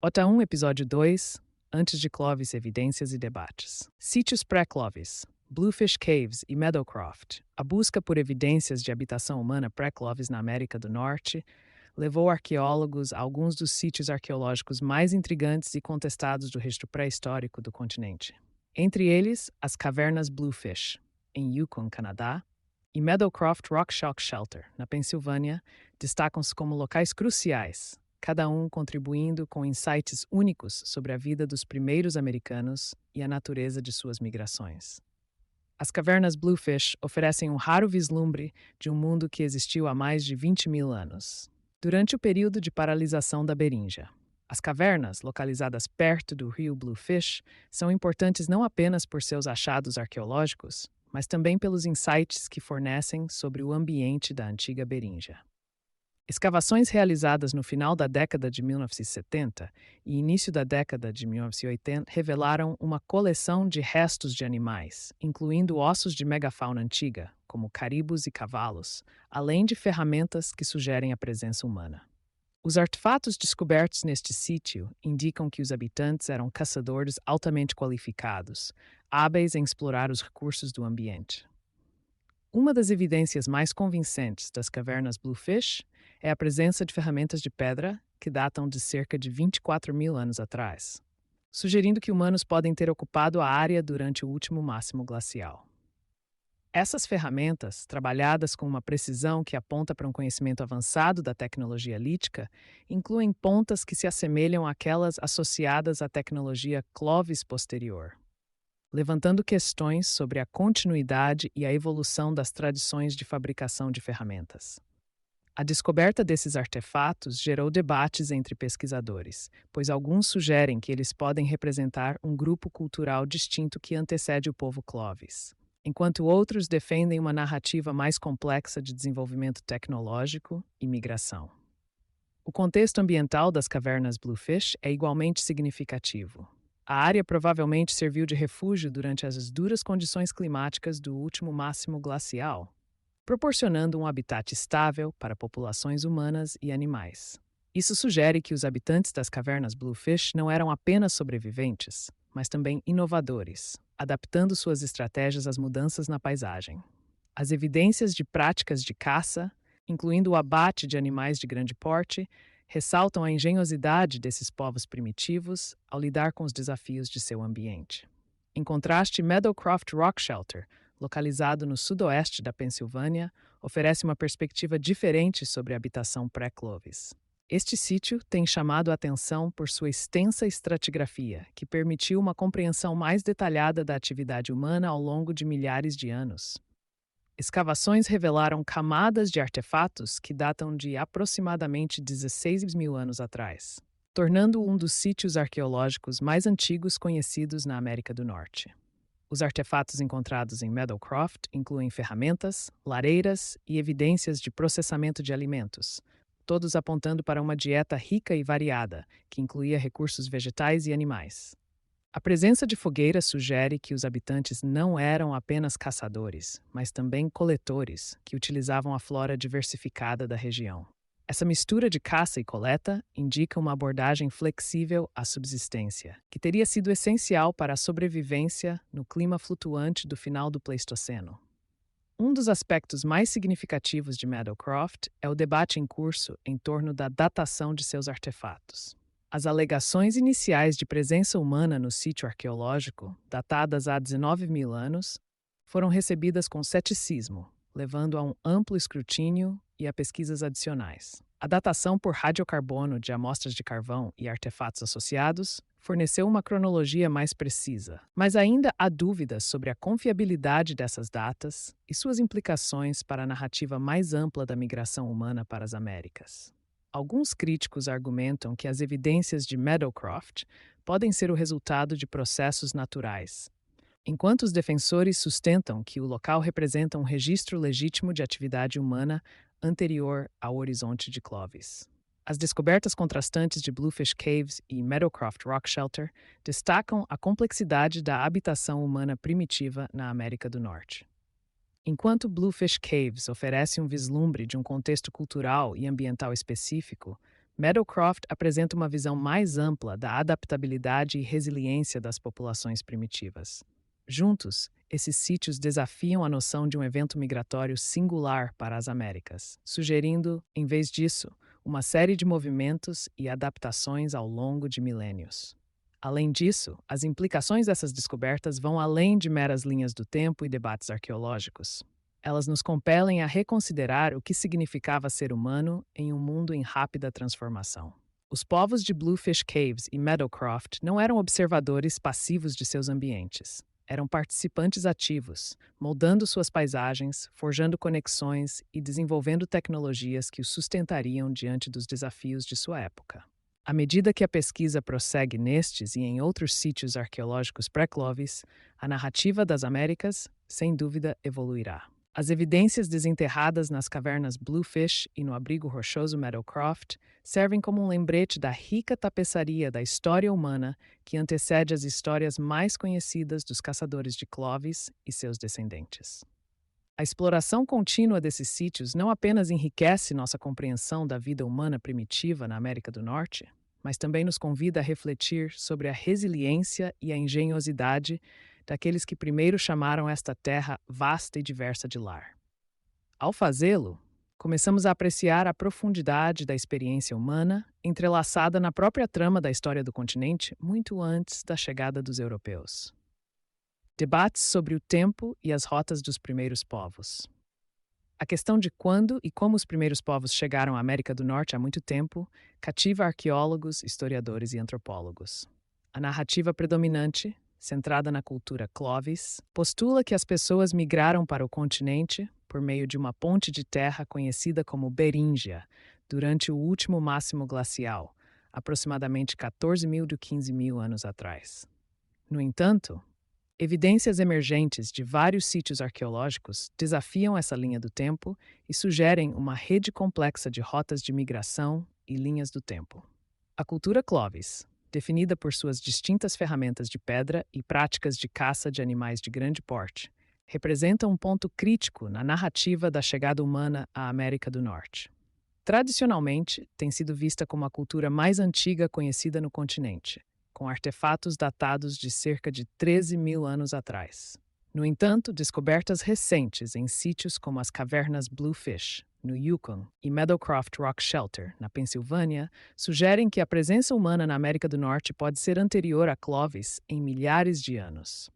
OTA 1, Episódio 2, Antes de Clovis, Evidências e Debates. Sítios pré-Clovis, Bluefish Caves e Meadowcroft. A busca por evidências de habitação humana pré-Clovis na América do Norte levou arqueólogos a alguns dos sítios arqueológicos mais intrigantes e contestados do registro pré-histórico do continente. Entre eles, as cavernas Bluefish, em Yukon, Canadá, e Meadowcroft Rock Shock Shelter, na Pensilvânia, destacam-se como locais cruciais, cada um contribuindo com insights únicos sobre a vida dos primeiros americanos e a natureza de suas migrações. As cavernas Bluefish oferecem um raro vislumbre de um mundo que existiu há mais de 20 mil anos, durante o período de paralisação da Beringia. As cavernas, localizadas perto do rio Bluefish, são importantes não apenas por seus achados arqueológicos, mas também pelos insights que fornecem sobre o ambiente da antiga Beringia. Escavações realizadas no final da década de 1970 e início da década de 1980 revelaram uma coleção de restos de animais, incluindo ossos de megafauna antiga, como caribos e cavalos, além de ferramentas que sugerem a presença humana. Os artefatos descobertos neste sítio indicam que os habitantes eram caçadores altamente qualificados, hábeis em explorar os recursos do ambiente. Uma das evidências mais convincentes das cavernas Bluefish é a presença de ferramentas de pedra que datam de cerca de 24 mil anos atrás, sugerindo que humanos podem ter ocupado a área durante o último máximo glacial. Essas ferramentas, trabalhadas com uma precisão que aponta para um conhecimento avançado da tecnologia lítica, incluem pontas que se assemelham àquelas associadas à tecnologia Clovis posterior, levantando questões sobre a continuidade e a evolução das tradições de fabricação de ferramentas. A descoberta desses artefatos gerou debates entre pesquisadores, pois alguns sugerem que eles podem representar um grupo cultural distinto que antecede o povo Clovis, enquanto outros defendem uma narrativa mais complexa de desenvolvimento tecnológico e migração. O contexto ambiental das cavernas Bluefish é igualmente significativo. A área provavelmente serviu de refúgio durante as duras condições climáticas do último máximo glacial, proporcionando um habitat estável para populações humanas e animais. Isso sugere que os habitantes das cavernas Bluefish não eram apenas sobreviventes, mas também inovadores, adaptando suas estratégias às mudanças na paisagem. As evidências de práticas de caça, incluindo o abate de animais de grande porte, ressaltam a engenhosidade desses povos primitivos ao lidar com os desafios de seu ambiente. Em contraste, Meadowcroft Rock Shelter, localizado no sudoeste da Pensilvânia, oferece uma perspectiva diferente sobre a habitação pré-Clovis. Este sítio tem chamado a atenção por sua extensa estratigrafia, que permitiu uma compreensão mais detalhada da atividade humana ao longo de milhares de anos. Escavações revelaram camadas de artefatos que datam de aproximadamente 16 mil anos atrás, tornando-o um dos sítios arqueológicos mais antigos conhecidos na América do Norte. Os artefatos encontrados em Meadowcroft incluem ferramentas, lareiras e evidências de processamento de alimentos, todos apontando para uma dieta rica e variada, que incluía recursos vegetais e animais. A presença de fogueiras sugere que os habitantes não eram apenas caçadores, mas também coletores, que utilizavam a flora diversificada da região. Essa mistura de caça e coleta indica uma abordagem flexível à subsistência, que teria sido essencial para a sobrevivência no clima flutuante do final do Pleistoceno. Um dos aspectos mais significativos de Meadowcroft é o debate em curso em torno da datação de seus artefatos. As alegações iniciais de presença humana no sítio arqueológico, datadas há 19 mil anos, foram recebidas com ceticismo, levando a um amplo escrutínio e a pesquisas adicionais. A datação por radiocarbono de amostras de carvão e artefatos associados forneceu uma cronologia mais precisa, mas ainda há dúvidas sobre a confiabilidade dessas datas e suas implicações para a narrativa mais ampla da migração humana para as Américas. Alguns críticos argumentam que as evidências de Meadowcroft podem ser o resultado de processos naturais, enquanto os defensores sustentam que o local representa um registro legítimo de atividade humana anterior ao horizonte de Clovis. As descobertas contrastantes de Bluefish Caves e Meadowcroft Rock Shelter destacam a complexidade da habitação humana primitiva na América do Norte. Enquanto Bluefish Caves oferece um vislumbre de um contexto cultural e ambiental específico, Meadowcroft apresenta uma visão mais ampla da adaptabilidade e resiliência das populações primitivas. Juntos, esses sítios desafiam a noção de um evento migratório singular para as Américas, sugerindo, em vez disso, uma série de movimentos e adaptações ao longo de milênios. Além disso, as implicações dessas descobertas vão além de meras linhas do tempo e debates arqueológicos. Elas nos compelem a reconsiderar o que significava ser humano em um mundo em rápida transformação. Os povos de Bluefish Caves e Meadowcroft não eram observadores passivos de seus ambientes. Eram participantes ativos, moldando suas paisagens, forjando conexões e desenvolvendo tecnologias que os sustentariam diante dos desafios de sua época. À medida que a pesquisa prossegue nestes e em outros sítios arqueológicos pré-Clovis, a narrativa das Américas, sem dúvida, evoluirá. As evidências desenterradas nas cavernas Bluefish e no abrigo rochoso Meadowcroft servem como um lembrete da rica tapeçaria da história humana que antecede as histórias mais conhecidas dos caçadores de Clovis e seus descendentes. A exploração contínua desses sítios não apenas enriquece nossa compreensão da vida humana primitiva na América do Norte, mas também nos convida a refletir sobre a resiliência e a engenhosidade daqueles que primeiro chamaram esta terra vasta e diversa de lar. Ao fazê-lo, começamos a apreciar a profundidade da experiência humana entrelaçada na própria trama da história do continente muito antes da chegada dos europeus. Debates sobre o tempo e as rotas dos primeiros povos. A questão de quando e como os primeiros povos chegaram à América do Norte há muito tempo cativa arqueólogos, historiadores e antropólogos. A narrativa predominante, centrada na cultura Clovis, postula que as pessoas migraram para o continente por meio de uma ponte de terra conhecida como Beríngia, durante o último máximo glacial, aproximadamente 14.000 a 15.000 anos atrás. No entanto, evidências emergentes de vários sítios arqueológicos desafiam essa linha do tempo e sugerem uma rede complexa de rotas de migração e linhas do tempo. A cultura Clovis, definida por suas distintas ferramentas de pedra e práticas de caça de animais de grande porte, representa um ponto crítico na narrativa da chegada humana à América do Norte. Tradicionalmente, tem sido vista como a cultura mais antiga conhecida no continente, com artefatos datados de cerca de 13.000 anos atrás. No entanto, descobertas recentes em sítios como as cavernas Bluefish, no Yukon, e Meadowcroft Rock Shelter, na Pensilvânia, sugerem que a presença humana na América do Norte pode ser anterior a Clovis em milhares de anos.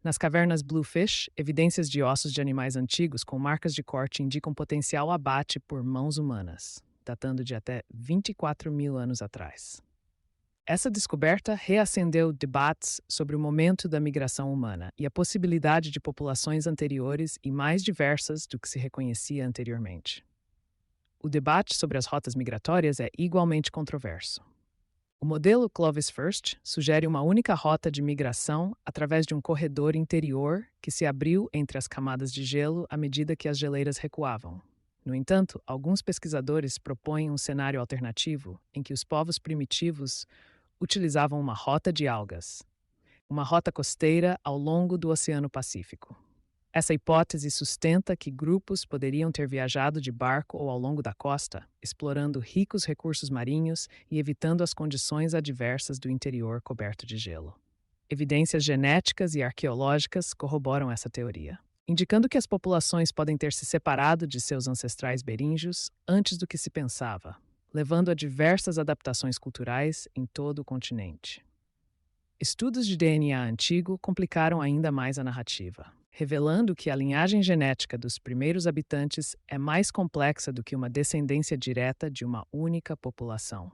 Nas cavernas Bluefish, evidências de ossos de animais antigos com marcas de corte indicam potencial abate por mãos humanas, datando de até 24.000 anos atrás. Essa descoberta reacendeu debates sobre o momento da migração humana e a possibilidade de populações anteriores e mais diversas do que se reconhecia anteriormente. O debate sobre as rotas migratórias é igualmente controverso. O modelo Clovis First sugere uma única rota de migração através de um corredor interior que se abriu entre as camadas de gelo à medida que as geleiras recuavam. No entanto, alguns pesquisadores propõem um cenário alternativo em que os povos primitivos utilizavam uma rota de algas, uma rota costeira ao longo do Oceano Pacífico. Essa hipótese sustenta que grupos poderiam ter viajado de barco ou ao longo da costa, explorando ricos recursos marinhos e evitando as condições adversas do interior coberto de gelo. Evidências genéticas e arqueológicas corroboram essa teoria, indicando que as populações podem ter se separado de seus ancestrais beríngios antes do que se pensava, levando a diversas adaptações culturais em todo o continente. Estudos de DNA antigo complicaram ainda mais a narrativa, revelando que a linhagem genética dos primeiros habitantes é mais complexa do que uma descendência direta de uma única população.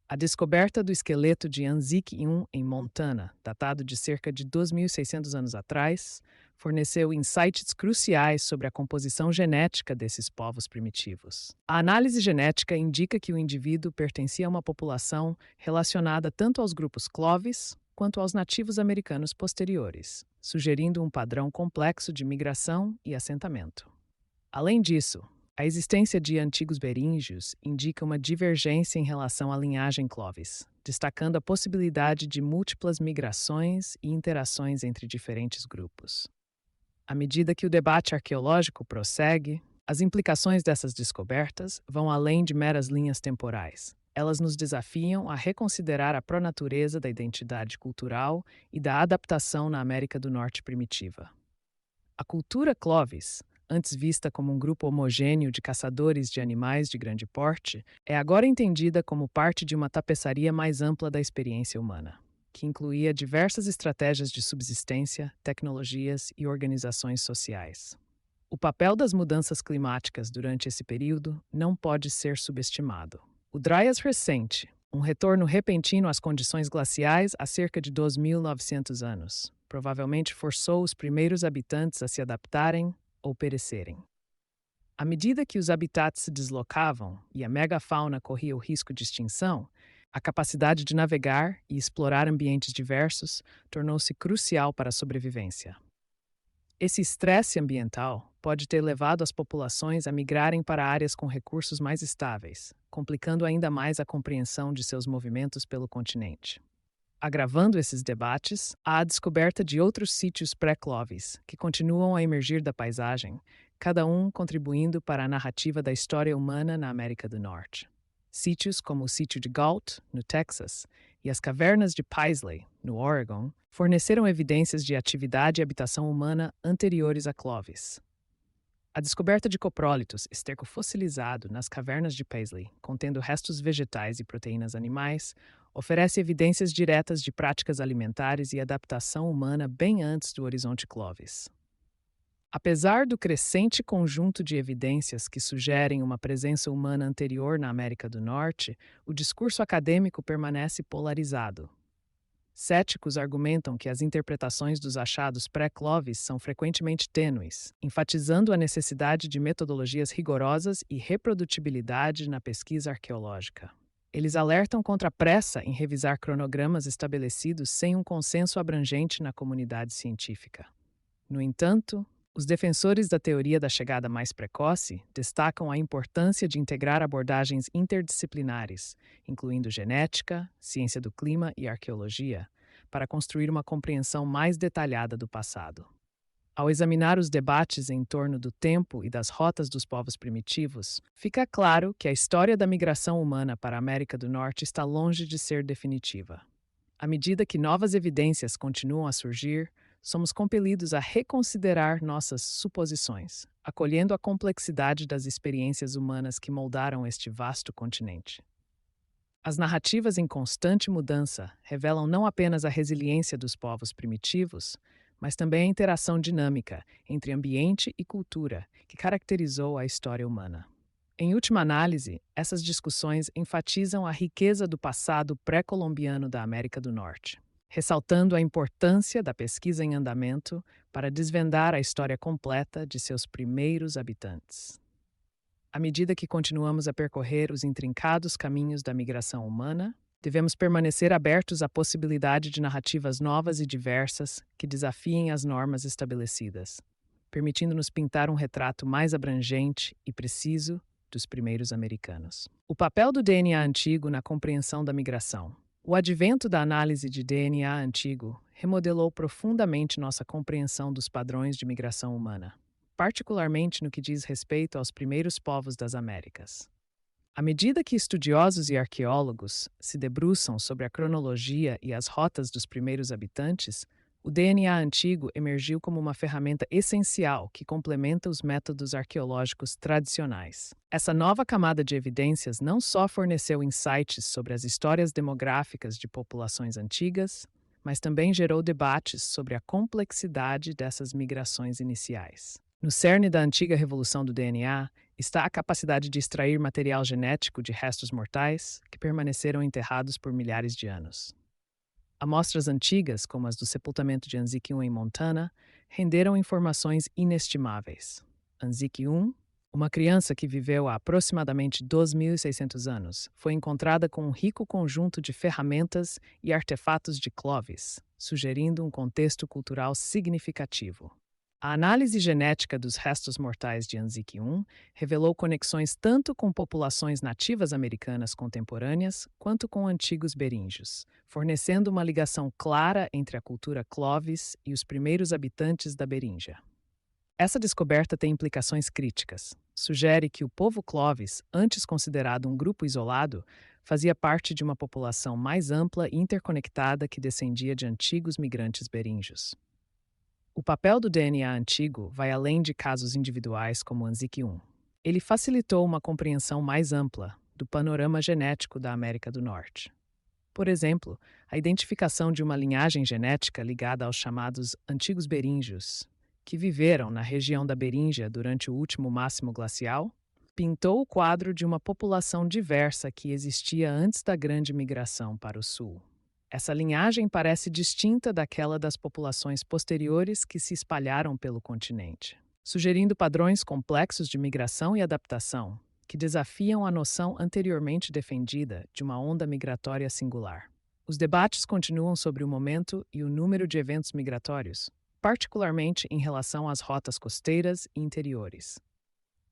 A descoberta do esqueleto de Anzique-1 em Montana, datado de cerca de 2.600 anos atrás, forneceu insights cruciais sobre a composição genética desses povos primitivos. A análise genética indica que o indivíduo pertencia a uma população relacionada tanto aos grupos Clovis quanto aos nativos americanos posteriores, sugerindo um padrão complexo de migração e assentamento. Além disso, a existência de antigos beríngios indica uma divergência em relação à linhagem Clovis, destacando a possibilidade de múltiplas migrações e interações entre diferentes grupos. À medida que o debate arqueológico prossegue, As implicações dessas descobertas vão além de meras linhas temporais. Elas nos desafiam a reconsiderar a pronatureza da identidade cultural e da adaptação na América do Norte primitiva. A cultura Clovis, antes vista como um grupo homogêneo de caçadores de animais de grande porte, é agora entendida como parte de uma tapeçaria mais ampla da experiência humana, que incluía diversas estratégias de subsistência, tecnologias e organizações sociais. O papel das mudanças climáticas durante esse período não pode ser subestimado. O Dryas recente, um retorno repentino às condições glaciais há cerca de 2.900 anos, provavelmente forçou os primeiros habitantes a se adaptarem ou perecerem. À medida que os habitats se deslocavam e a megafauna corria o risco de extinção, a capacidade de navegar e explorar ambientes diversos tornou-se crucial para a sobrevivência. Esse estresse ambiental pode ter levado as populações a migrarem para áreas com recursos mais estáveis, complicando ainda mais a compreensão de seus movimentos pelo continente. Agravando esses debates, há a descoberta de outros sítios pré-Clovis, que continuam a emergir da paisagem, cada um contribuindo para a narrativa da história humana na América do Norte. Sítios como o sítio de Galt, no Texas, e as cavernas de Paisley, no Oregon, forneceram evidências de atividade e habitação humana anteriores a Clovis. A descoberta de coprólitos, esterco fossilizado nas cavernas de Paisley, contendo restos vegetais e proteínas animais, oferece evidências diretas de práticas alimentares e adaptação humana bem antes do horizonte Clovis. Apesar do crescente conjunto de evidências que sugerem uma presença humana anterior na América do Norte, o discurso acadêmico permanece polarizado. Céticos argumentam que as interpretações dos achados pré-Clovis são frequentemente tênues, enfatizando a necessidade de metodologias rigorosas e reprodutibilidade na pesquisa arqueológica. Eles alertam contra a pressa em revisar cronogramas estabelecidos sem um consenso abrangente na comunidade científica. No entanto, os defensores da teoria da chegada mais precoce destacam a importância de integrar abordagens interdisciplinares, incluindo genética, ciência do clima e arqueologia, para construir uma compreensão mais detalhada do passado. Ao examinar os debates em torno do tempo e das rotas dos povos primitivos, fica claro que a história da migração humana para a América do Norte está longe de ser definitiva. À medida que novas evidências continuam a surgir, somos compelidos a reconsiderar nossas suposições, acolhendo a complexidade das experiências humanas que moldaram este vasto continente. As narrativas em constante mudança revelam não apenas a resiliência dos povos primitivos, mas também a interação dinâmica entre ambiente e cultura que caracterizou a história humana. Em última análise, essas discussões enfatizam a riqueza do passado pré-colombiano da América do Norte, ressaltando a importância da pesquisa em andamento para desvendar a história completa de seus primeiros habitantes. À medida que continuamos a percorrer os intrincados caminhos da migração humana, devemos permanecer abertos à possibilidade de narrativas novas e diversas que desafiem as normas estabelecidas, permitindo-nos pintar um retrato mais abrangente e preciso dos primeiros americanos. O papel do DNA antigo na compreensão da migração. O advento da análise de DNA antigo remodelou profundamente nossa compreensão dos padrões de migração humana, particularmente no que diz respeito aos primeiros povos das Américas. À medida que estudiosos e arqueólogos se debruçam sobre a cronologia e as rotas dos primeiros habitantes, o DNA antigo emergiu como uma ferramenta essencial que complementa os métodos arqueológicos tradicionais. Essa nova camada de evidências não só forneceu insights sobre as histórias demográficas de populações antigas, mas também gerou debates sobre a complexidade dessas migrações iniciais. No cerne da antiga revolução do DNA está a capacidade de extrair material genético de restos mortais que permaneceram enterrados por milhares de anos. Amostras antigas, como as do sepultamento de Anzique I em Montana, renderam informações inestimáveis. Anzique I, uma criança que viveu há aproximadamente 2.600 anos, foi encontrada com um rico conjunto de ferramentas e artefatos de Clovis, sugerindo um contexto cultural significativo. A análise genética dos restos mortais de Anzique I revelou conexões tanto com populações nativas americanas contemporâneas quanto com antigos beríngios, fornecendo uma ligação clara entre a cultura Clovis e os primeiros habitantes da Beríngia. Essa descoberta tem implicações críticas. sugere que o povo Clovis, antes considerado um grupo isolado, fazia parte de uma população mais ampla e interconectada que descendia de antigos migrantes beríngios. O papel do DNA antigo vai além de casos individuais como o Anzique 1. Ele facilitou uma compreensão mais ampla do panorama genético da América do Norte. Por exemplo, a identificação de uma linhagem genética ligada aos chamados antigos beríngios, que viveram na região da Beríngia durante o último máximo glacial, pintou o quadro de uma população diversa que existia antes da grande migração para o sul. Essa linhagem parece distinta daquela das populações posteriores que se espalharam pelo continente, sugerindo padrões complexos de migração e adaptação que desafiam a noção anteriormente defendida de uma onda migratória singular. Os debates continuam sobre o momento e o número de eventos migratórios, particularmente em relação às rotas costeiras e interiores.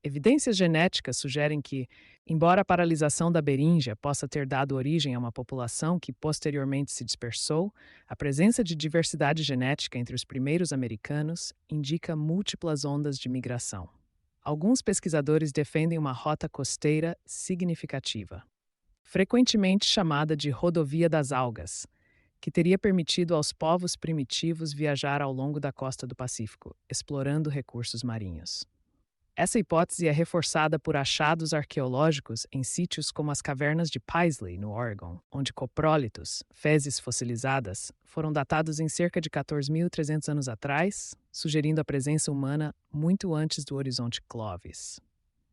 Evidências genéticas sugerem que, embora a paralisação da Beríngia possa ter dado origem a uma população que posteriormente se dispersou, a presença de diversidade genética entre os primeiros americanos indica múltiplas ondas de migração. Alguns pesquisadores defendem uma rota costeira significativa, frequentemente chamada de Rodovia das Algas, que teria permitido aos povos primitivos viajar ao longo da costa do Pacífico, explorando recursos marinhos. Essa hipótese é reforçada por achados arqueológicos em sítios como as cavernas de Paisley, no Oregon, onde coprólitos, fezes fossilizadas, foram datados em cerca de 14.300 anos atrás, sugerindo a presença humana muito antes do horizonte Clovis.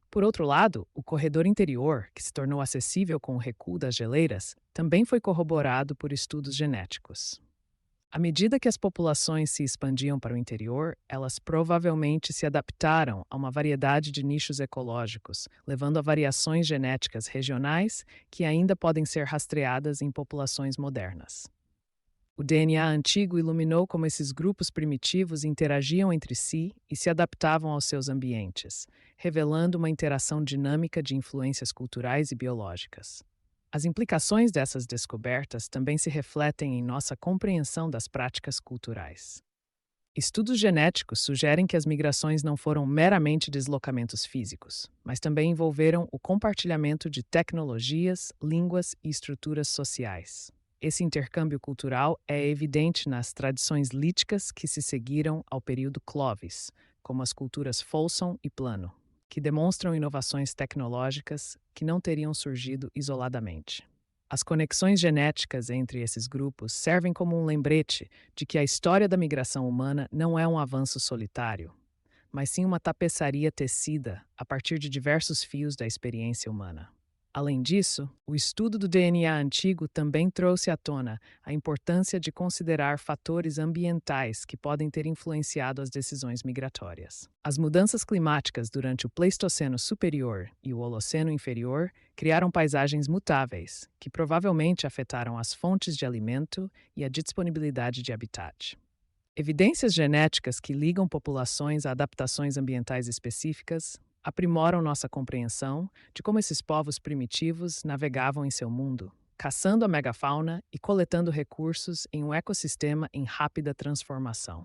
Por outro lado, o corredor interior, que se tornou acessível com o recuo das geleiras, também foi corroborado por estudos genéticos. À medida que as populações se expandiam para o interior, elas provavelmente se adaptaram a uma variedade de nichos ecológicos, levando a variações genéticas regionais que ainda podem ser rastreadas em populações modernas. O DNA antigo iluminou como esses grupos primitivos interagiam entre si e se adaptavam aos seus ambientes, revelando uma interação dinâmica de influências culturais e biológicas. As implicações dessas descobertas também se refletem em nossa compreensão das práticas culturais. Estudos genéticos sugerem que as migrações não foram meramente deslocamentos físicos, mas também envolveram o compartilhamento de tecnologias, línguas e estruturas sociais. Esse intercâmbio cultural é evidente nas tradições líticas que se seguiram ao período Clovis, como as culturas Folsom e Plano, que demonstram inovações tecnológicas que não teriam surgido isoladamente. As conexões genéticas entre esses grupos servem como um lembrete de que a história da migração humana não é um avanço solitário, mas sim uma tapeçaria tecida a partir de diversos fios da experiência humana. Além disso, o estudo do DNA antigo também trouxe à tona a importância de considerar fatores ambientais que podem ter influenciado as decisões migratórias. As mudanças climáticas durante o Pleistoceno superior e o Holoceno inferior criaram paisagens mutáveis, que provavelmente afetaram as fontes de alimento e a disponibilidade de habitat. Evidências genéticas que ligam populações a adaptações ambientais específicas aprimoram nossa compreensão de como esses povos primitivos navegavam em seu mundo, caçando a megafauna e coletando recursos em um ecossistema em rápida transformação.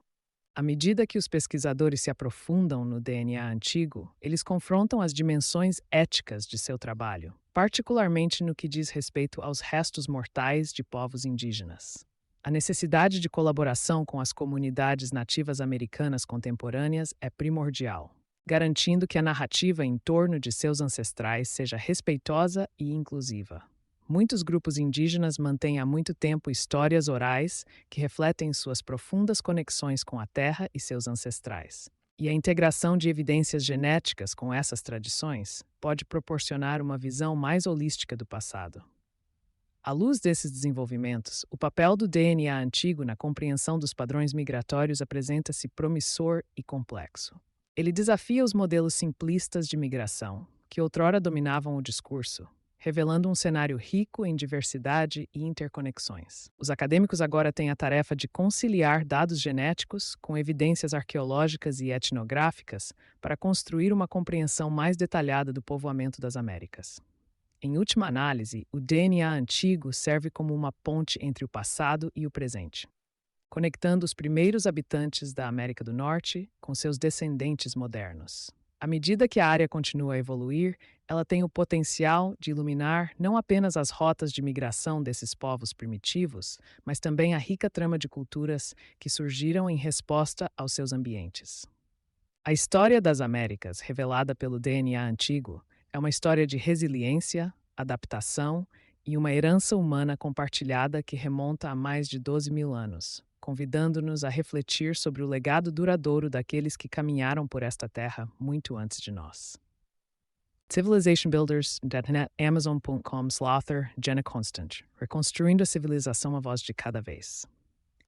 À medida que os pesquisadores se aprofundam no DNA antigo, eles confrontam as dimensões éticas de seu trabalho, particularmente no que diz respeito aos restos mortais de povos indígenas. A necessidade de colaboração com as comunidades nativas americanas contemporâneas é primordial, garantindo que a narrativa em torno de seus ancestrais seja respeitosa e inclusiva. Muitos grupos indígenas mantêm há muito tempo histórias orais que refletem suas profundas conexões com a terra e seus ancestrais. E a integração de evidências genéticas com essas tradições pode proporcionar uma visão mais holística do passado. À luz desses desenvolvimentos, o papel do DNA antigo na compreensão dos padrões migratórios apresenta-se promissor e complexo. Ele desafia os modelos simplistas de migração, que outrora dominavam o discurso, revelando um cenário rico em diversidade e interconexões. Os acadêmicos agora têm a tarefa de conciliar dados genéticos com evidências arqueológicas e etnográficas para construir uma compreensão mais detalhada do povoamento das Américas. Em última análise, o DNA antigo serve como uma ponte entre o passado e o presente, conectando os primeiros habitantes da América do Norte com seus descendentes modernos. À medida que a área continua a evoluir, ela tem o potencial de iluminar não apenas as rotas de migração desses povos primitivos, mas também a rica trama de culturas que surgiram em resposta aos seus ambientes. A história das Américas, revelada pelo DNA antigo, é uma história de resiliência, adaptação e uma herança humana compartilhada que remonta a mais de 12 mil anos, convidando-nos a refletir sobre o legado duradouro daqueles que caminharam por esta terra muito antes de nós. Civilizationbuilders.net, Amazon.com/author Jenna Constant, reconstruindo a civilização à voz de cada vez.